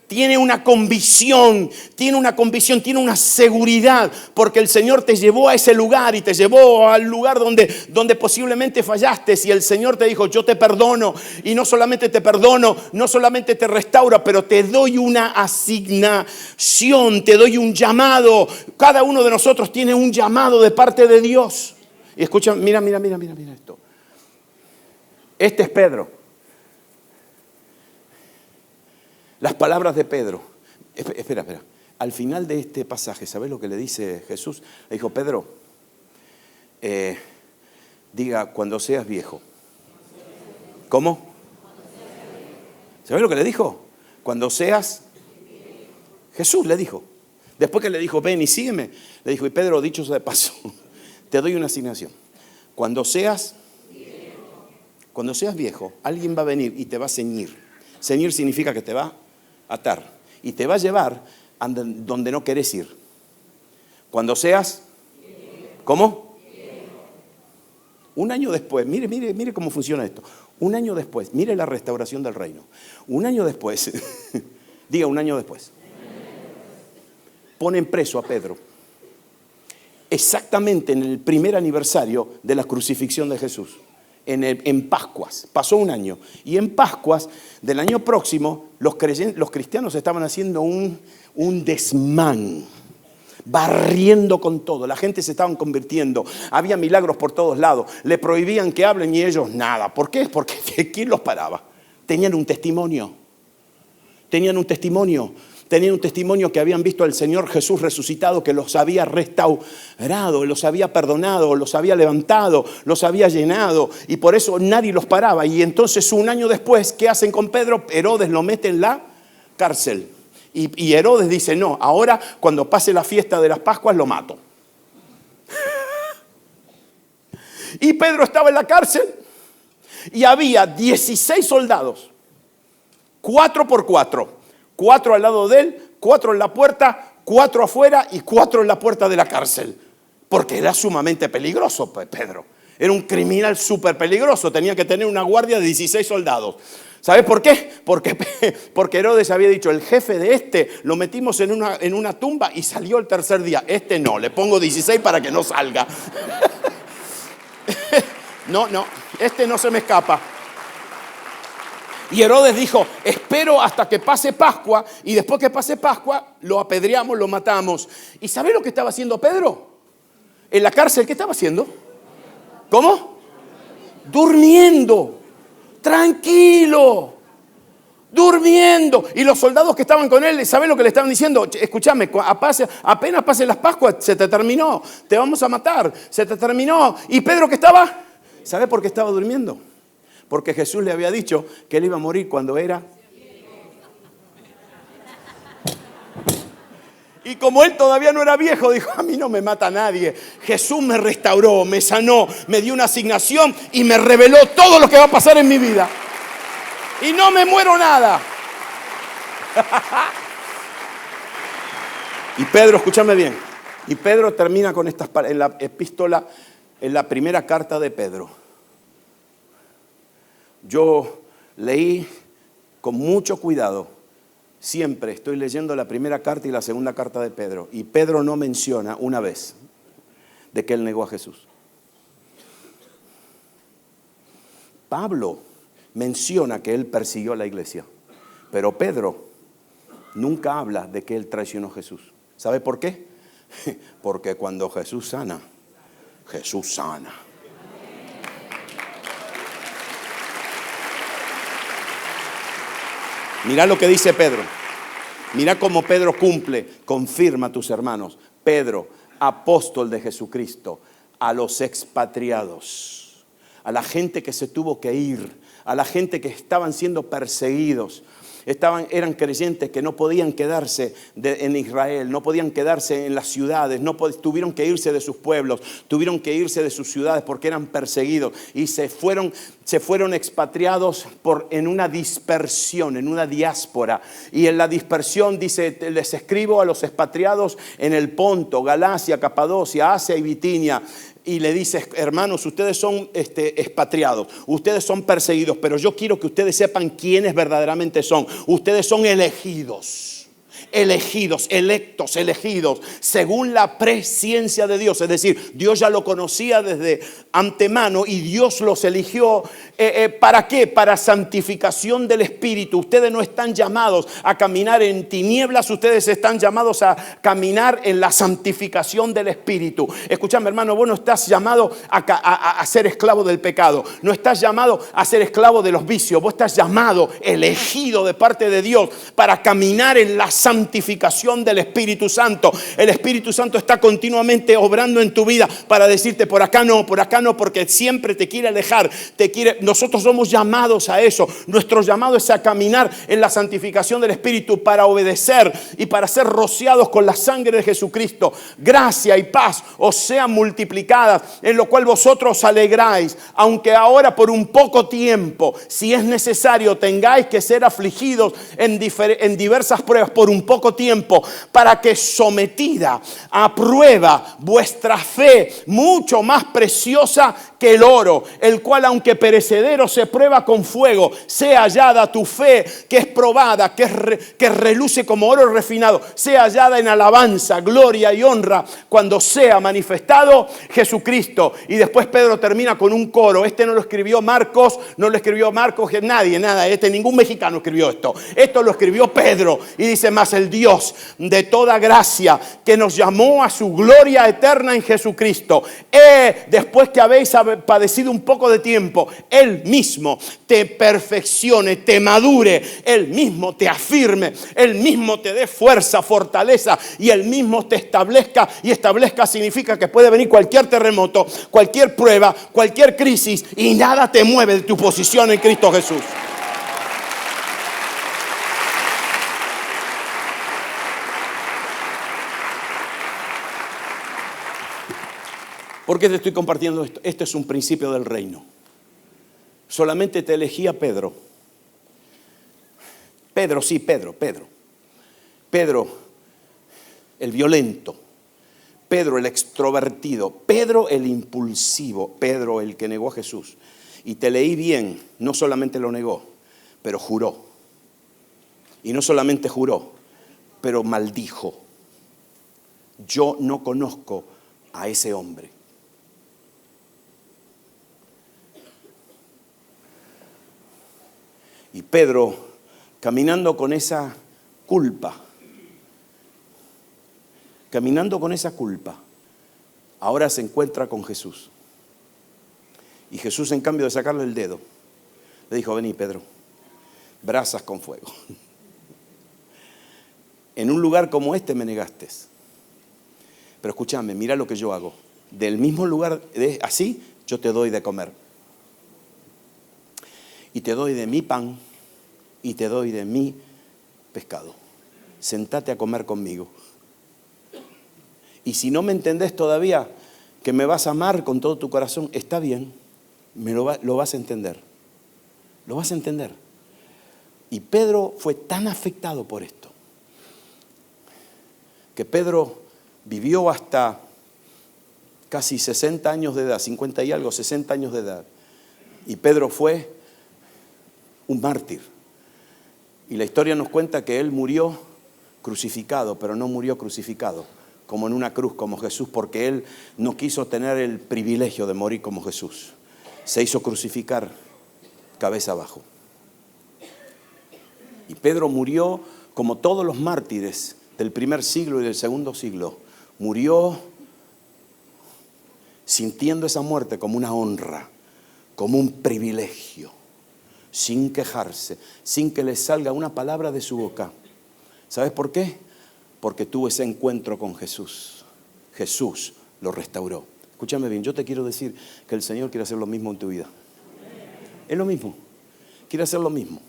tiene una convicción, tiene una seguridad, porque el Señor te llevó a ese lugar y te llevó al lugar donde posiblemente fallaste. Y el Señor te dijo, yo te perdono, y no solamente te perdono, no solamente te restaura, pero te doy una asignación, te doy un llamado. Cada uno de nosotros tiene un llamado de parte de Dios. Y escucha, mira esto. Este es Pedro. Las palabras de Pedro. Espera. Al final de este pasaje, ¿sabes lo que le dice Jesús? Le dijo, Pedro, diga, cuando seas viejo. ¿Cómo? ¿Sabes lo que le dijo? Cuando seas... Jesús le dijo. Después que le dijo, ven y sígueme, le dijo, y Pedro, dicho sea de paso, te doy una asignación. Cuando seas viejo, alguien va a venir y te va a ceñir. Ceñir significa que te va a atar y te va a llevar donde no querés ir. Cuando seas, ¿cómo? Un año después, mire cómo funciona esto. Un año después, mire la restauración del reino. Un año después, diga un año después, ponen preso a Pedro. Exactamente en el primer aniversario de la crucifixión de Jesús. En Pascuas, pasó un año, y en Pascuas del año próximo los cristianos estaban haciendo un desmán, barriendo con todo. La gente se estaban convirtiendo, había milagros por todos lados, le prohibían que hablen y ellos nada. ¿Por qué? Porque ¿quién los paraba? Tenían un testimonio. tenían un testimonio que habían visto al Señor Jesús resucitado, que los había restaurado, los había perdonado, los había levantado, los había llenado, y por eso nadie los paraba. Y entonces un año después, ¿qué hacen con Pedro? Herodes lo mete en la cárcel. Y Herodes dice, no, ahora cuando pase la fiesta de las Pascuas lo mato. Y Pedro estaba en la cárcel y había 16 soldados, 4 por 4, 4 al lado de él, 4 en la puerta, 4 afuera y 4 en la puerta de la cárcel, porque era sumamente peligroso Pedro. Era un criminal súper peligroso, tenía que tener una guardia de 16 soldados. ¿Sabes por qué? Porque Herodes había dicho, el jefe de este lo metimos en una tumba y salió el tercer día. Este no, le pongo 16 para que no salga. No, este no se me escapa. Y Herodes dijo, espero hasta que pase Pascua, y después que pase Pascua lo apedreamos, lo matamos. ¿Y sabés lo que estaba haciendo Pedro? En la cárcel, ¿qué estaba haciendo? ¿Cómo? Durmiendo. Tranquilo, durmiendo. Y los soldados que estaban con él, ¿saben lo que le estaban diciendo? Escúchame, apenas pasen las Pascuas, se te terminó, te vamos a matar, se te terminó. Y Pedro, ¿qué estaba? ¿Sabe por qué estaba durmiendo? Porque Jesús le había dicho que él iba a morir cuando era. Y como él todavía no era viejo, dijo, a mí no me mata nadie. Jesús me restauró, me sanó, me dio una asignación y me reveló todo lo que va a pasar en mi vida. Y no me muero nada. Y Pedro, escúchame bien. Y Pedro termina con estas palabras en la epístola, en la primera carta de Pedro. Yo leí con mucho cuidado. Siempre estoy leyendo la primera carta y la segunda carta de Pedro. Y Pedro no menciona una vez de que él negó a Jesús. Pablo menciona que él persiguió a la iglesia. Pero Pedro nunca habla de que él traicionó a Jesús. ¿Sabe por qué? Porque cuando Jesús sana, Jesús sana. Mirá lo que dice Pedro. Mirá cómo Pedro cumple, confirma a tus hermanos. Pedro, apóstol de Jesucristo, a los expatriados, a la gente que se tuvo que ir, a la gente que estaban siendo perseguidos. Eran creyentes que no podían quedarse en Israel, no podían quedarse en las ciudades, tuvieron que irse de sus pueblos, tuvieron que irse de sus ciudades porque eran perseguidos y se fueron expatriados en una dispersión, en una diáspora. Y en la dispersión dice, les escribo a los expatriados en el Ponto, Galacia, Capadocia, Asia y Bitinia. Y le dice, hermanos, ustedes son expatriados, ustedes son perseguidos, pero yo quiero que ustedes sepan quiénes verdaderamente son. Ustedes son elegidos, electos, elegidos, según la presciencia de Dios. Es decir, Dios ya lo conocía desde antemano y Dios los eligió. ¿Para qué? Para santificación del Espíritu. Ustedes no están llamados a caminar en tinieblas, ustedes están llamados a caminar en la santificación del Espíritu. Escúchame, hermano, vos no estás llamado a ser esclavo del pecado, no estás llamado a ser esclavo de los vicios, vos estás llamado, elegido de parte de Dios para caminar en la santificación del Espíritu Santo. El Espíritu Santo está continuamente obrando en tu vida para decirte por acá no, porque siempre te quiere alejar, nosotros somos llamados a eso. Nuestro llamado es a caminar en la santificación del Espíritu para obedecer y para ser rociados con la sangre de Jesucristo. Gracia y paz os sean multiplicadas, en lo cual vosotros os alegráis, aunque ahora por un poco tiempo, si es necesario, tengáis que ser afligidos en diversas pruebas por un poco tiempo, para que sometida a prueba vuestra fe, mucho más preciosa que el oro, el cual aunque perecedero se prueba con fuego, sea hallada tu fe, que es probada, que reluce como oro refinado, sea hallada en alabanza, gloria y honra cuando sea manifestado Jesucristo. Y después Pedro termina con un coro. No lo escribió Marcos, nadie, ningún mexicano escribió esto. Esto lo escribió Pedro y dice, mas el Dios de toda gracia, que nos llamó a su gloria eterna en Jesucristo, después que habéis padecido un poco de tiempo, Él mismo te perfeccione, te madure, Él mismo te afirme, Él mismo te dé fuerza, fortaleza y Él mismo te establezca. Y establezca significa que puede venir cualquier terremoto, cualquier prueba, cualquier crisis y nada te mueve de tu posición en Cristo Jesús. ¿Por qué te estoy compartiendo esto? Este es un principio del reino. Solamente te elegí a Pedro. Pedro, el violento. Pedro, el extrovertido. Pedro, el impulsivo. Pedro, el que negó a Jesús. Y te leí bien, no solamente lo negó, pero juró. Y no solamente juró, pero maldijo. Yo no conozco a ese hombre. Y Pedro, caminando con esa culpa, ahora se encuentra con Jesús. Y Jesús, en cambio de sacarle el dedo, le dijo: vení, Pedro, brasas con fuego. En un lugar como este me negaste. Pero escúchame, mira lo que yo hago. Del mismo lugar, así, yo te doy de comer. Y te doy de mi pan y te doy de mi pescado. Sentate a comer conmigo. Y si no me entendés todavía que me vas a amar con todo tu corazón, está bien, lo vas a entender. Lo vas a entender. Y Pedro fue tan afectado por esto, que Pedro vivió hasta casi 60 años de edad, 50 y algo, 60 años de edad. Y Pedro fue un mártir. Y la historia nos cuenta que él murió crucificado, pero no murió crucificado como en una cruz como Jesús, porque él no quiso tener el privilegio de morir como Jesús. Se hizo crucificar cabeza abajo. Y Pedro murió como todos los mártires del primer siglo y del segundo siglo. Murió sintiendo esa muerte como una honra, como un privilegio, sin quejarse, sin que le salga una palabra de su boca. ¿Sabes por qué? Porque tuvo ese encuentro con Jesús. Jesús lo restauró. Escúchame bien, yo te quiero decir que el Señor quiere hacer lo mismo en tu vida. Es lo mismo, quiere hacer lo mismo.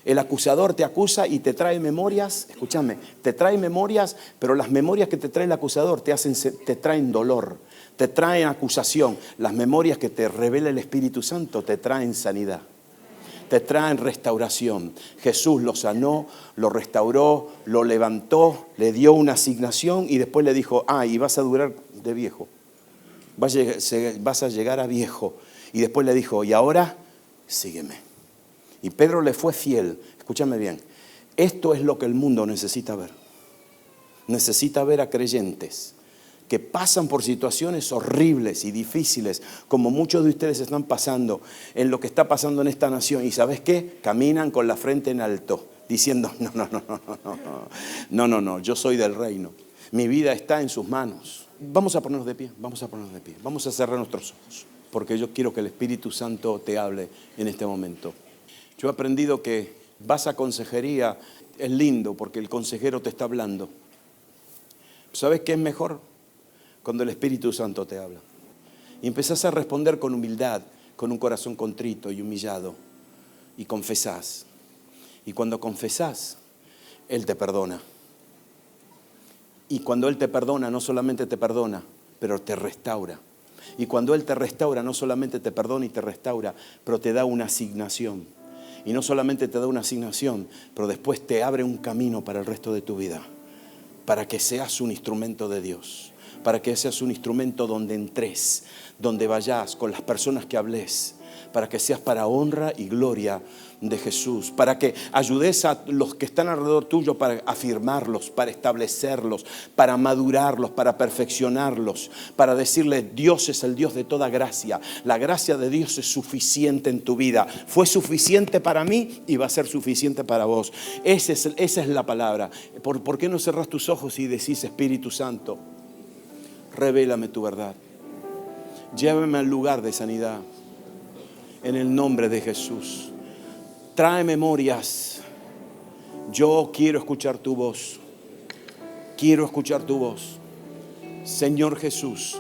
El acusador te acusa y te trae memorias, escúchame, te trae memorias, pero las memorias que te trae el acusador te traen dolor, te traen acusación. Las memorias que te revela el Espíritu Santo te traen sanidad, te traen restauración. Jesús lo sanó, lo restauró, lo levantó, le dio una asignación y después le dijo: y vas a durar de viejo, vas a llegar a viejo. Y después le dijo: y ahora sígueme. Y Pedro le fue fiel. Escúchame bien, esto es lo que el mundo necesita ver. Necesita ver a creyentes que pasan por situaciones horribles y difíciles, como muchos de ustedes están pasando en lo que está pasando en esta nación. ¿Y sabes qué? Caminan con la frente en alto, diciendo: no, yo soy del reino. Mi vida está en sus manos. Vamos a ponernos de pie, vamos a cerrar nuestros ojos, porque yo quiero que el Espíritu Santo te hable en este momento. Yo he aprendido que vas a consejería, es lindo porque el consejero te está hablando. ¿Sabes qué es mejor? Cuando el Espíritu Santo te habla. Y empezás a responder con humildad, con un corazón contrito y humillado. Y confesás. Y cuando confesás, Él te perdona. Y cuando Él te perdona, no solamente te perdona, pero te restaura. Y cuando Él te restaura, no solamente te perdona y te restaura, pero te da una asignación. Y no solamente te da una asignación, pero después te abre un camino para el resto de tu vida. Para que seas un instrumento de Dios. Para que seas un instrumento donde entres, donde vayas, con las personas que hables. Para que seas para honra y gloria de Jesús. Para que ayudes a los que están alrededor tuyo para afirmarlos, para establecerlos, para madurarlos, para perfeccionarlos. Para decirles: Dios es el Dios de toda gracia. La gracia de Dios es suficiente en tu vida. Fue suficiente para mí y va a ser suficiente para vos. Esa es la palabra. ¿Por qué no cerrás tus ojos y decís: Espíritu Santo, revélame tu verdad? Llévame al lugar de sanidad. En el nombre de Jesús. Trae memorias. Yo quiero escuchar tu voz. Quiero escuchar tu voz. Señor Jesús,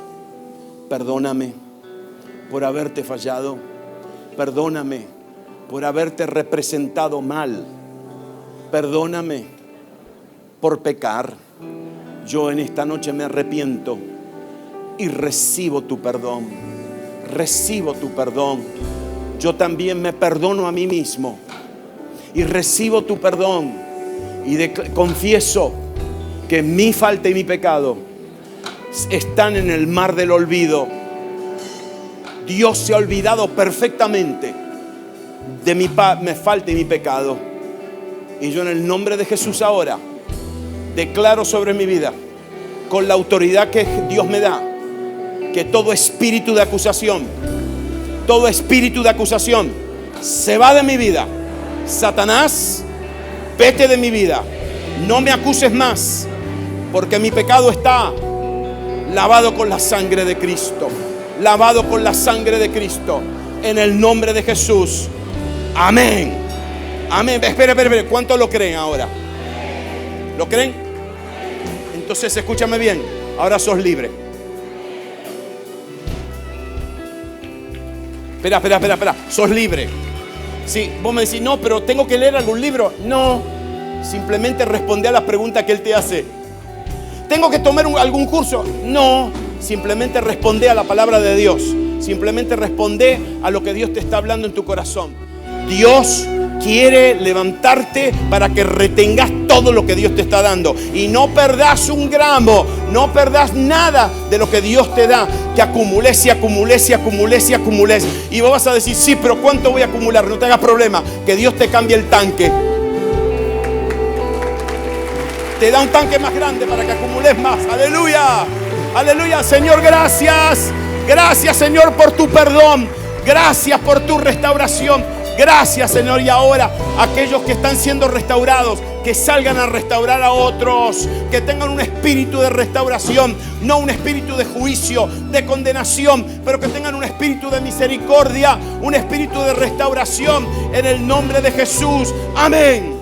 perdóname por haberte fallado. Perdóname por haberte representado mal. Perdóname por pecar. Yo en esta noche me arrepiento y recibo tu perdón. Recibo tu perdón. Yo también me perdono a mí mismo y recibo tu perdón y confieso que mi falta y mi pecado están en el mar del olvido. Dios se ha olvidado perfectamente de mi falta y mi pecado. Y yo en el nombre de Jesús ahora declaro sobre mi vida, con la autoridad que Dios me da, que todo espíritu de acusación se va de mi vida. Satanás, vete de mi vida. No me acuses más, porque mi pecado está lavado con la sangre de Cristo. Lavado con la sangre de Cristo. En el nombre de Jesús. Amén. Amén. Espera. ¿Cuántos lo creen ahora? ¿Lo creen? Entonces escúchame bien. Ahora sos libre. Espera. Sos libre. Sí, vos me decís, no, pero tengo que leer algún libro. No, simplemente responde a la pregunta que Él te hace. ¿Tengo que tomar algún curso? No, simplemente responde a la palabra de Dios. Simplemente responde a lo que Dios te está hablando en tu corazón. Dios quiere levantarte para que retengas todo lo que Dios te está dando. Y no perdás un gramo, no perdás nada de lo que Dios te da. Que acumules y acumules y acumules y acumules. Y vos vas a decir, sí, pero ¿cuánto voy a acumular? No te hagas problema, que Dios te cambie el tanque. Te da un tanque más grande para que acumules más. Aleluya, aleluya. Señor, gracias. Gracias, Señor, por tu perdón. Gracias por tu restauración. Gracias, Señor. Y ahora, aquellos que están siendo restaurados, que salgan a restaurar a otros, que tengan un espíritu de restauración, no un espíritu de juicio, de condenación, pero que tengan un espíritu de misericordia, un espíritu de restauración, en el nombre de Jesús. Amén.